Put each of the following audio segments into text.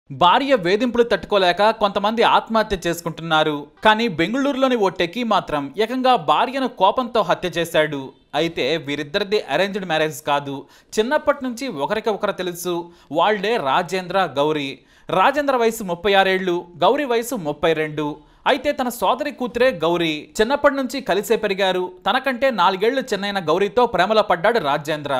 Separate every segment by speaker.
Speaker 1: భార్య వేధింపులు తట్టుకోలేక కొంతమంది ఆత్మహత్య చేసుకుంటున్నారు. కానీ బెంగళూరులోని ఓ టెక్కీ మాత్రం ఏకంగా భార్యను కోపంతో హత్య చేశాడు. అయితే వీరిద్దరిది అరేంజ్డ్ మ్యారేజ్ కాదు. చిన్నప్పటి నుంచి ఒకరికి ఒకరు తెలుసు. వాళ్లే రాజేంద్ర, గౌరీ. రాజేంద్ర వయసు 36 ఏళ్లు, గౌరీ వయసు 32. అయితే తన సోదరి కూతురే గౌరీ. చిన్నప్పటి నుంచి కలిసే పెరిగారు. తనకంటే 4 ఏళ్లు చిన్నైన గౌరీతో ప్రేమలో పడ్డాడు రాజేంద్ర.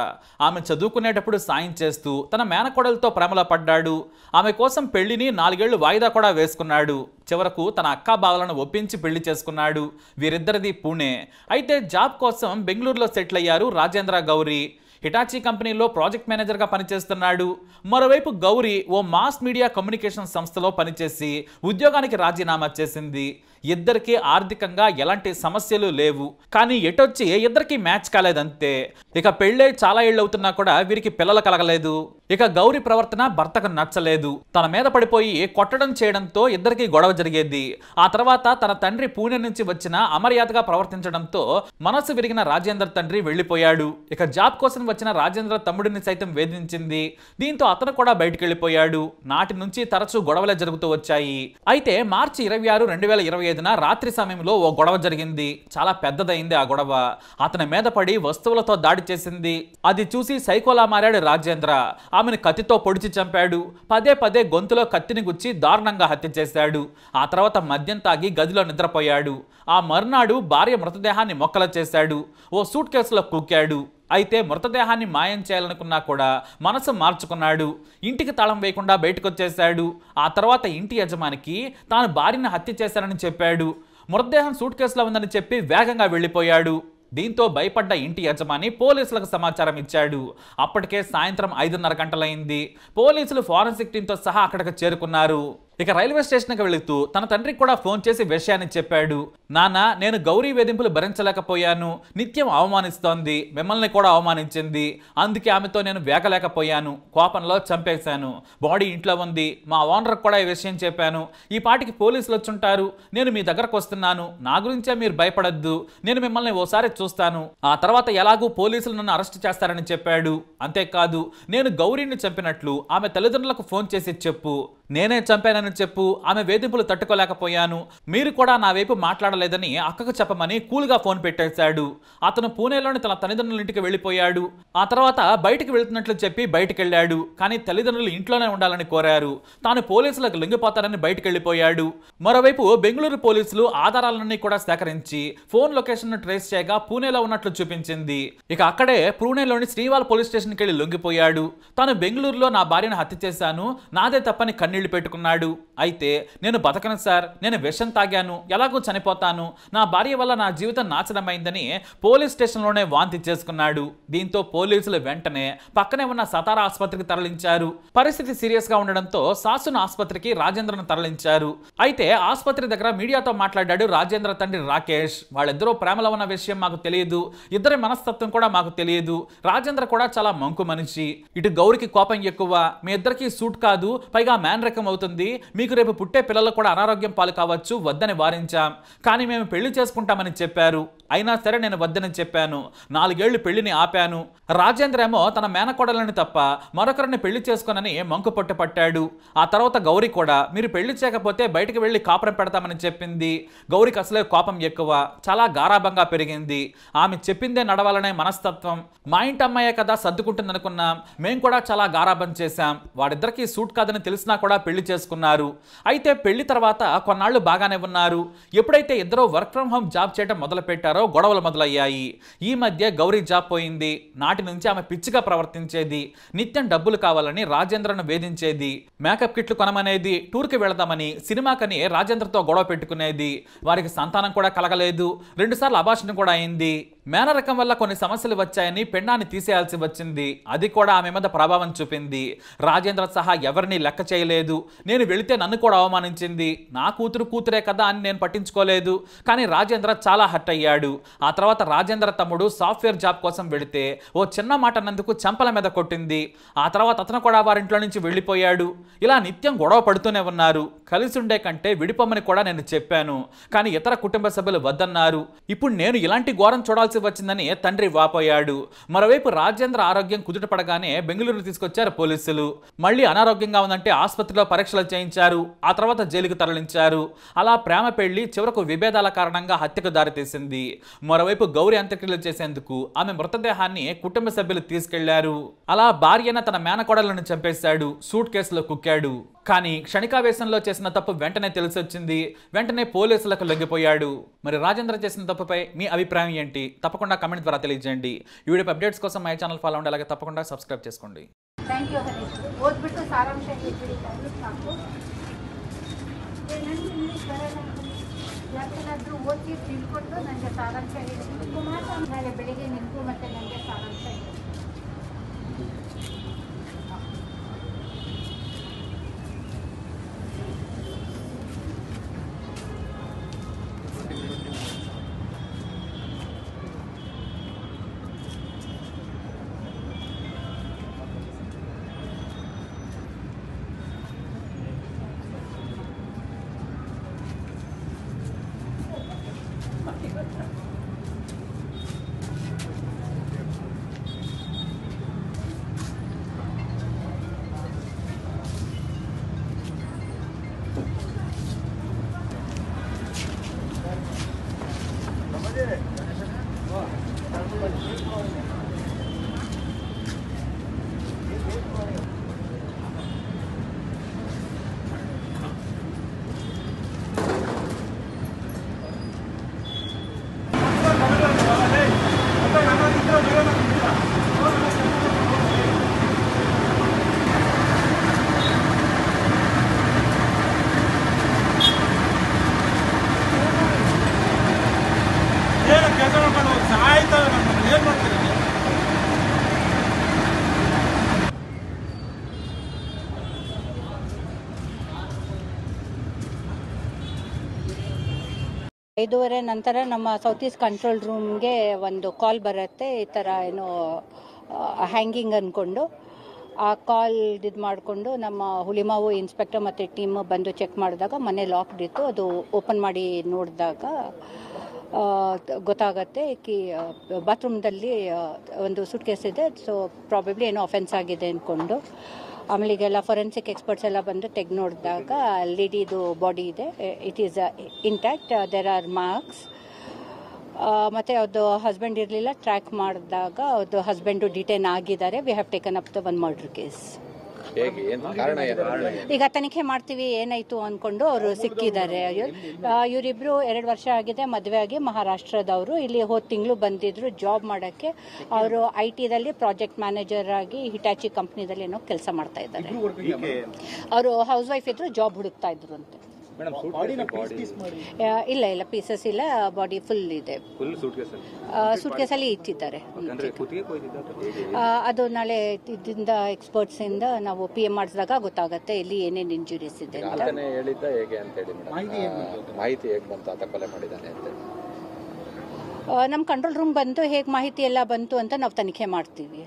Speaker 1: ఆమె చదువుకునేటప్పుడు సాయం చేస్తూ తన మేనకోడలతో ప్రేమలో పడ్డాడు. ఆమె కోసం పెళ్లిని 4 ఏళ్లు వాయిదా కూడా వేసుకున్నాడు. చివరకు తన అక్కా బావలను ఒప్పించి పెళ్లి చేసుకున్నాడు. వీరిద్దరిది పూణే. అయితే జాబ్ కోసం బెంగళూరులో సెటిల్ అయ్యారు రాజేంద్ర, గౌరీ. హిటాచీ కంపెనీలో ప్రాజెక్ట్ మేనేజర్గా పనిచేస్తున్నాడు. మరోవైపు గౌరీ ఓ మాస్ మీడియా కమ్యూనికేషన్ సంస్థలో పనిచేసి ఉద్యోగానికి రాజీనామా చేసింది. ఇద్దరికి ఆర్థికంగా ఎలాంటి సమస్యలు లేవు. కానీ ఎటొచ్చి ఇద్దరికి మ్యాచ్ కాలేదంతే. ఇక పెళ్ళే చాలా ఏళ్ళు అవుతున్నా కూడా వీరికి పిల్లలు కలగలేదు. ఇక గౌరీ ప్రవర్తన భర్తకు నచ్చలేదు. తన మీద పడిపోయి కొట్టడం చేయడంతో ఇద్దరికి గొడవ జరిగేది. ఆ తర్వాత తన తండ్రి పూణే నుంచి వచ్చిన అమర్యాదగా ప్రవర్తించడంతో మనసు విరిగిన రాజేంద్ర తండ్రి వెళ్లిపోయాడు. ఇక జాబ్ కోసం వచ్చిన రాజేంద్ర తమ్ముడిని సైతం వేధించింది. దీంతో అతను కూడా బయటికి వెళ్లిపోయాడు. నాటి నుంచి తరచూ గొడవలే జరుగుతూ వచ్చాయి. అయితే మార్చి 26, 2025న రాత్రి సమయంలో ఓ గొడవ జరిగింది. చాలా పెద్దదైంది ఆ గొడవ. అతని మీద పడి వస్తువులతో దాడి చేసింది. అది చూసి సైకోలా మారాడు రాజేంద్ర. ఆమెను కత్తితో పొడిచి చంపాడు. పదే పదే గొంతులో కత్తిని గుచ్చి దారుణంగా హత్య చేశాడు. ఆ తర్వాత మద్యం తాగి గదిలో నిద్రపోయాడు. ఆ మర్నాడు భార్య మృతదేహాన్ని మొక్కలు చేశాడు. ఓ సూట్ కేసులో కుక్కాడు. అయితే మృతదేహాన్ని మాయం చేయాలనుకున్నా కూడా మనసు మార్చుకున్నాడు. ఇంటికి తాళం వేయకుండా బయటకొచ్చేశాడు. ఆ తర్వాత ఇంటి యజమానికి తాను భార్యను హత్య చేశానని చెప్పాడు. మృతదేహం సూట్ కేసులో ఉందని చెప్పి వేగంగా వెళ్ళిపోయాడు. దీంతో భయపడ్డ ఇంటి యజమాని పోలీసులకు సమాచారం ఇచ్చాడు. అప్పటికే సాయంత్రం 5:30 గంటలైంది. పోలీసులు ఫోరెన్సిక్ టీంతో సహా అక్కడికి చేరుకున్నారు. ఇక రైల్వే స్టేషన్కి వెళుతూ తన తండ్రికి కూడా ఫోన్ చేసి విషయాన్ని చెప్పాడు. నాన్న, నేను గౌరీ వేధింపులు భరించలేకపోయాను. నిత్యం అవమానిస్తోంది. మిమ్మల్ని కూడా అవమానించింది. అందుకే ఆమెతో నేను వేగలేకపోయాను. కోపంలో చంపేశాను. బాడీ ఇంట్లో ఉంది. మా ఓనర్కి కూడా ఈ విషయం చెప్పాను. ఈ పాటికి పోలీసులు వచ్చుంటారు. నేను మీ దగ్గరకు వస్తున్నాను. నా గురించే మీరు భయపడద్దు. నేను మిమ్మల్ని ఓసారి చూస్తాను. ఆ తర్వాత ఎలాగూ పోలీసులు నన్ను అరెస్ట్ చేస్తారని చెప్పాడు. అంతేకాదు, నేను గౌరీని చంపినట్లు ఆమె తల్లిదండ్రులకు ఫోన్ చేసి చెప్పు. నేనే చంపానని చెప్పు. ఆమె వేధింపులు తట్టుకోలేకపోయాను. మీరు కూడా నా వైపు మాట్లాడలేదని అక్కకు చెప్పమని కూల్గా ఫోన్ పెట్టేశాడు. అతను పూణేలోని తన తల్లిదండ్రుల ఇంటికి వెళ్ళిపోయాడు. ఆ తర్వాత బయటికి వెళ్తున్నట్లు చెప్పి బయటికి వెళ్ళాడు. కానీ తల్లిదండ్రులు ఇంట్లోనే ఉండాలని కోరారు. తాను పోలీసులకు లొంగిపోతారని బయటికి వెళ్ళిపోయాడు. మరోవైపు బెంగళూరు పోలీసులు ఆధారాలన్నీ కూడా సేకరించి ఫోన్ లొకేషన్ ను ట్రేస్ చేయగా పూణేలో ఉన్నట్లు చూపించింది. ఇక అక్కడే పూణేలోని శ్రీవాల్ పోలీస్ స్టేషన్కి వెళ్ళి లొంగిపోయాడు. తాను బెంగళూరులో నా భార్యను హత్య చేశాను, నాదే తప్పని కన్నీళ్లు పెట్టుకున్నాడు. అయితే నేను బతకను సార్, నేను విషం తాగాను, ఎలాగూ చనిపోతాను, నా భార్య వల్ల నా జీవితం నాశనమైందని పోలీస్ స్టేషన్లోనే వాంతి చేసుకున్నాడు. దీంతో పోలీసులు వెంటనే పక్కనే ఉన్న సతారా ఆసుపత్రికి తరలించారు. పరిస్థితి సీరియస్ గా ఉండడంతో సాసున్ ఆసుపత్రికి రాజేంద్రను తరలించారు. అయితే ఆసుపత్రి దగ్గర మీడియాతో మాట్లాడాడు రాజేంద్ర తండ్రి రాకేష్. వాళ్ళిద్దరూ ప్రేమలో ఉన్న విషయం మాకు తెలియదు. ఇద్దరి మనస్తత్వం కూడా మాకు తెలియదు. రాజేంద్ర కూడా చాలా మంకు మనిషి. ఇటు గౌరికి కోపం ఎక్కువ. మీ ఇద్దరికి సూట్ కాదు, పైగా మ్యాన్ రకం అవుతుంది. మీకు రేపు పుట్టే పిల్లలు కూడా అనారోగ్యం పాలు కావచ్చు, వద్దని వారించాం. కానీ మేము పెళ్లి చేసుకుంటామని చెప్పారు. అయినా సరే నేను వద్దని చెప్పాను. 4 ఏళ్లు పెళ్లిని ఆపాను. రాజేంద్ర ఏమో తన మేనకోడలని తప్ప మరొకరిని పెళ్లి చేసుకోనని మంకు పట్టాడు. ఆ తర్వాత గౌరీ కూడా మీరు పెళ్లి చేయకపోతే బయటికి వెళ్లి కాపురం పెడతామని చెప్పింది. గౌరికి అసలే కోపం ఎక్కువ. చాలా గారాభంగా పెరిగింది. ఆమె చెప్పిందే నడవాలనే మనస్తత్వం. మా ఇంటి అమ్మాయే కదా సర్దుకుంటుందనుకున్నాం. మేము కూడా చాలా గారాభం చేశాం. వాడిద్దరికి సూట్ కాదని తెలిసినా కూడా పెళ్లి చేసుకున్నారు. అయితే పెళ్లి తర్వాత కొన్నాళ్లు బాగానే ఉన్నారు. ఎప్పుడైతే ఇద్దరు వర్క్ ఫ్రం హోమ్ జాబ్ చేయడం మొదలు పెట్టారో గొడవలు మొదలయ్యాయి. ఈ మధ్య గౌరీ జాబ్ పోయింది. నాటి నుంచి ఆమె పిచ్చిగా ప్రవర్తించేది. నిత్యం డబ్బులు కావాలని రాజేంద్రను వేధించేది. మేకప్ కిట్లు కొనమనేది. టూర్కి వెళదామని, సినిమాకని రాజేంద్రతో గొడవ పెట్టుకునేది. వారికి సంతానం కూడా కలగలేదు. 2 సార్లు అబార్షన్ కూడా అయింది. మేనరకం వల్ల కొన్ని సమస్యలు వచ్చాయని పెన్నాన్ని తీసేయాల్సి వచ్చింది. అది కూడా ఆమె మీద ప్రభావం చూపింది. రాజేంద్ర సహా ఎవరిని లెక్క చేయలేదు. నేను వెళితే నన్ను కూడా అవమానించింది. నా కూతురే కదా అని నేను పట్టించుకోలేదు. కానీ రాజేంద్ర చాలా హర్ట్ అయ్యాడు. ఆ తర్వాత రాజేంద్ర తమ్ముడు సాఫ్ట్వేర్ జాబ్ కోసం వెళితే ఓ చిన్న మాట అన్నందుకు చెంపల మీద కొట్టింది. ఆ తర్వాత అతను కూడా వారింట్లో నుంచి వెళ్ళిపోయాడు. ఇలా నిత్యం గొడవ పడుతూనే ఉన్నారు. కలిసి ఉండే కంటే విడిపోమని కూడా నేను చెప్పాను. కానీ ఇతర కుటుంబ సభ్యులు వద్దన్నారు. ఇప్పుడు నేను ఇలాంటి ఘోరం చూడాల్సి భరించాల్సి వచ్చిందని తండ్రి వాపోయాడు. మరోవైపు రాజేంద్ర ఆరోగ్యం కుదుటపడగానే బెంగళూరు తీసుకొచ్చారు పోలీసులు. మళ్ళీ అనారోగ్యంగా ఉందంటే ఆసుపత్రిలో పరీక్షలు చేయించారు. ఆ తర్వాత జైలుకు తరలించారు. అలా ప్రేమ పెళ్లి చివరకు విభేదాల కారణంగా హత్యకు దారితీసింది. మరోవైపు గౌరీ అంత్యక్రియలు చేసేందుకు ఆమె మృతదేహాన్ని కుటుంబ సభ్యులు తీసుకెళ్లారు. అలా భార్యన తన మేనకోడలను చంపేశాడు. సూట్ కేసులో కుక్కాడు. కానీ క్షణికావేశంలో చేసిన తప్పు వెంటనే తెలిసొచ్చింది. వెంటనే పోలీసులకు లొంగిపోయాడు. మరి రాజేంద్ర చేసిన తప్పుపై మీ అభిప్రాయం ఏంటి? తప్పకుండా కమెంట్ ద్వారా తెలియజేయండి. ఈ వీడియో అప్డేట్స్ కోసం మై ఛానల్ ఫాలో అవ్వండి. అలాగే తప్పకుండా సబ్స్క్రైబ్ చేసుకోండి.
Speaker 2: ಓದ್ಬಿಟ್ಟು ಸಾರಾಂಶ ಯಾಕೆನಾದರೂ ಓದಿ ತಿಳ್ಕೊಂಡು ನನಗೆ ಸಾರಾಂಶ ಹೇಳಿ ಮಾತ್ರ ನಾಳೆ ಬೆಳಿಗ್ಗೆ ನಿಮಗೂ ಮತ್ತು ನನಗೆ ಸಾರಾಂಶ ಹೇಳಿ. ಐದೂವರೆ ನಂತರ ನಮ್ಮ ಸೌತ್ ಈಸ್ಟ್ ಕಂಟ್ರೋಲ್ ರೂಮ್ಗೆ ಒಂದು ಕಾಲ್ ಬರುತ್ತೆ, ಈ ಥರ ಏನೋ ಹ್ಯಾಂಗಿಂಗ್ ಅಂದ್ಕೊಂಡು. ಆ ಕಾಲ್ ಇದು ಮಾಡಿಕೊಂಡು ನಮ್ಮ ಹುಲಿಮಾವು ಇನ್ಸ್ಪೆಕ್ಟರ್ ಮತ್ತು ಟೀಮ್ ಬಂದು ಚೆಕ್ ಮಾಡಿದಾಗ ಮನೆ ಲಾಕ್ಡ್ ಇತ್ತು. ಅದು ಓಪನ್ ಮಾಡಿ ನೋಡಿದಾಗ ಗೊತ್ತಾಗತ್ತೆ ಕಿ ಬಾತ್ರೂಮ್ದಲ್ಲಿ ಒಂದು ಸೂಟ್ ಕೇಸ್ ಇದೆ. ಸೊ ಪ್ರಾಬಬ್ಲಿ ಏನೋ ಅಫೆನ್ಸ್ ಆಗಿದೆ ಅಂದ್ಕೊಂಡು ಆಮೇಲೆ ಈಗೆಲ್ಲ ಫೊರೆನ್ಸಿಕ್ ಎಕ್ಸ್ಪರ್ಟ್ಸ್ ಎಲ್ಲ ಬಂದು ತೆಗೆದು ನೋಡಿದಾಗ ಲೇಡಿದು ಬಾಡಿ ಇದೆ, it is intact, there are marks. ಮತ್ತು ಅವ್ರದ್ದು ಹಸ್ಬೆಂಡ್ ಇರಲಿಲ್ಲ, ಟ್ರ್ಯಾಕ್ ಮಾಡಿದಾಗ ಅವ್ರದ್ದು ಹಸ್ಬೆಂಡು ಡಿಟೈನ್ ಆಗಿದ್ದಾರೆ. We have taken up the one murder case. ಈಗ ತನಿಖೆ ಮಾಡ್ತೀವಿ ಏನಾಯ್ತು ಅಂದ್ಕೊಂಡು ಅವರು ಸಿಕ್ಕಿದ್ದಾರೆ. ಇವರಿಬ್ರು 2 ವರ್ಷ ಆಗಿದೆ ಮದುವೆ ಆಗಿ, ಮಹಾರಾಷ್ಟ್ರದವರು. ಇಲ್ಲಿ ಹೋದ ತಿಂಗಳು ಬಂದಿದ್ರು ಜಾಬ್ ಮಾಡೋಕ್ಕೆ. ಅವರು IT ದಲ್ಲಿ ಪ್ರಾಜೆಕ್ಟ್ ಮ್ಯಾನೇಜರ್ ಆಗಿ ಹಿಟಾಚಿ ಕಂಪ್ನಿದಲ್ಲಿ ಏನೋ ಕೆಲಸ ಮಾಡ್ತಾ ಇದ್ದಾರೆ. ಅವರು ಹೌಸ್ ವೈಫ್ ಇದ್ರು, ಜಾಬ್ ಹುಡುಕ್ತಾ ಇದ್ರು ಅಂತೆ. ಇಲ್ಲ ಪೀಸಸ್ ಇಲ್ಲ, ಬಾಡಿ ಫುಲ್ ಇದೆ. ಸೂಟ್ ಕೇಸಲ್ಲಿ ಇಟ್ಟಿದ್ದಾರೆ. ಅದು ನಾಳೆ ಇದರಿಂದ ಎಕ್ಸ್ಪರ್ಟ್ಸ್ ಇಂದ ನಾವು PM ಮಾಡಿಸಿದಾಗ ಗೊತ್ತಾಗುತ್ತೆ ಇಲ್ಲಿ ಏನೇನು ಇಂಜುರೀಸ್ ಇದೆ ಅಂತ. ನಮ್ಮ ಕಂಟ್ರೋಲ್ ರೂಮ್ ಬಂದು ಹೇಗೆ ಮಾಹಿತಿ ಎಲ್ಲ ಬಂತು ಅಂತ ನಾವು ತನಿಖೆ ಮಾಡ್ತೀವಿ.